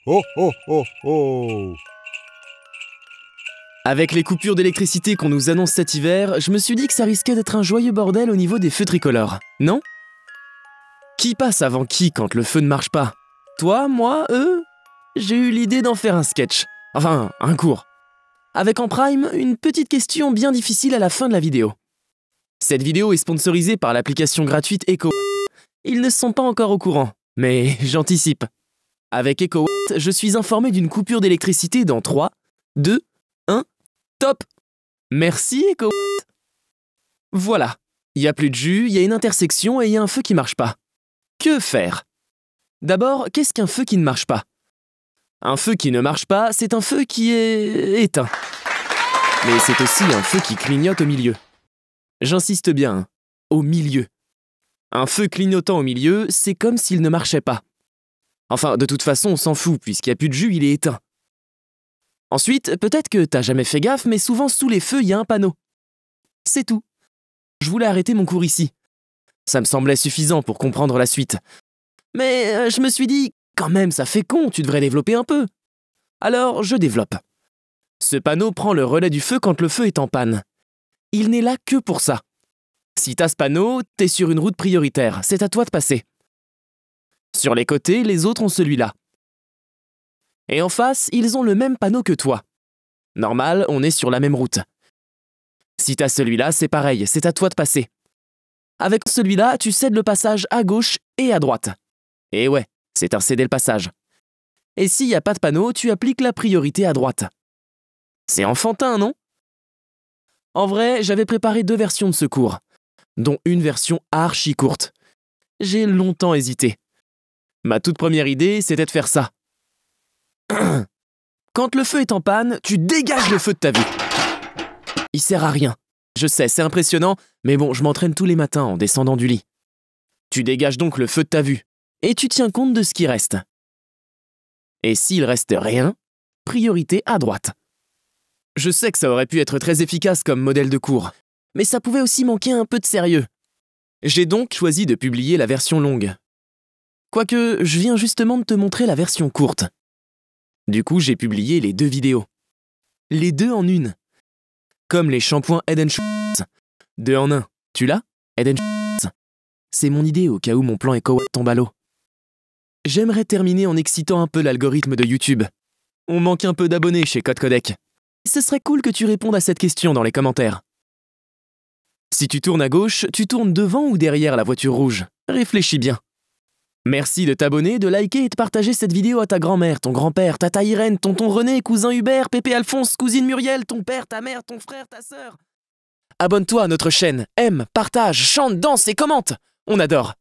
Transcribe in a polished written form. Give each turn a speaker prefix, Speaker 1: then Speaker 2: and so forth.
Speaker 1: Ho ho ho ho!
Speaker 2: Avec les coupures d'électricité qu'on nous annonce cet hiver, je me suis dit que ça risquait d'être un joyeux bordel au niveau des feux tricolores, non? Qui passe avant qui quand le feu ne marche pas? Toi, moi, eux? J'ai eu l'idée d'en faire un sketch. Enfin, un court. Avec en prime, une petite question bien difficile à la fin de la vidéo. Cette vidéo est sponsorisée par l'application gratuite EcoWatt. Ils ne sont pas encore au courant, mais j'anticipe. Avec EcoWatt, je suis informé d'une coupure d'électricité dans 3, 2, 1, top! Merci EcoWatt! Voilà, il n'y a plus de jus, il y a une intersection et il y a un feu qui marche pas. Que faire? D'abord, qu'est-ce qu'un feu qui ne marche pas? Un feu qui ne marche pas, c'est un feu qui est éteint. Mais c'est aussi un feu qui clignote au milieu. J'insiste bien, hein, au milieu. Un feu clignotant au milieu, c'est comme s'il ne marchait pas. Enfin, de toute façon, on s'en fout, puisqu'il n'y a plus de jus, il est éteint. Ensuite, peut-être que t'as jamais fait gaffe, mais souvent sous les feux, il y a un panneau. C'est tout. Je voulais arrêter mon cours ici. Ça me semblait suffisant pour comprendre la suite. Mais je me suis dit, quand même, ça fait con, tu devrais développer un peu. Alors, je développe. Ce panneau prend le relais du feu quand le feu est en panne. Il n'est là que pour ça. Si t'as ce panneau, t'es sur une route prioritaire, c'est à toi de passer. Sur les côtés, les autres ont celui-là. Et en face, ils ont le même panneau que toi. Normal, on est sur la même route. Si t'as celui-là, c'est pareil, c'est à toi de passer. Avec celui-là, tu cèdes le passage à gauche et à droite. Et ouais, c'est un céder le passage. Et s'il n'y a pas de panneau, tu appliques la priorité à droite. C'est enfantin, non? En vrai, j'avais préparé 2 versions de ce cours, dont une version archi courte. J'ai longtemps hésité. Ma toute première idée, c'était de faire ça. Quand le feu est en panne, tu dégages le feu de ta vue. Il sert à rien. Je sais, c'est impressionnant, mais bon, je m'entraîne tous les matins en descendant du lit. Tu dégages donc le feu de ta vue, et tu tiens compte de ce qui reste. Et s'il reste rien, priorité à droite. Je sais que ça aurait pu être très efficace comme modèle de cours, mais ça pouvait aussi manquer un peu de sérieux. J'ai donc choisi de publier la version longue. Quoique, je viens justement de te montrer la version courte. Du coup, j'ai publié les 2 vidéos. Les 2 en une. Comme les shampoings Head & Shoulders. 2 en 1. Tu l'as? Head & Shoulders. C'est mon idée au cas où mon plan EcoWatt tombe à l'eau. J'aimerais terminer en excitant un peu l'algorithme de YouTube. On manque un peu d'abonnés chez Code Codec. Ce serait cool que tu répondes à cette question dans les commentaires. Si tu tournes à gauche, tu tournes devant ou derrière la voiture rouge? Réfléchis bien. Merci de t'abonner, de liker et de partager cette vidéo à ta grand-mère, ton grand-père, tata Irène, tonton René, cousin Hubert, pépé Alphonse, cousine Muriel, ton père, ta mère, ton frère, ta sœur. Abonne-toi à notre chaîne, aime, partage, chante, danse et commente. On adore.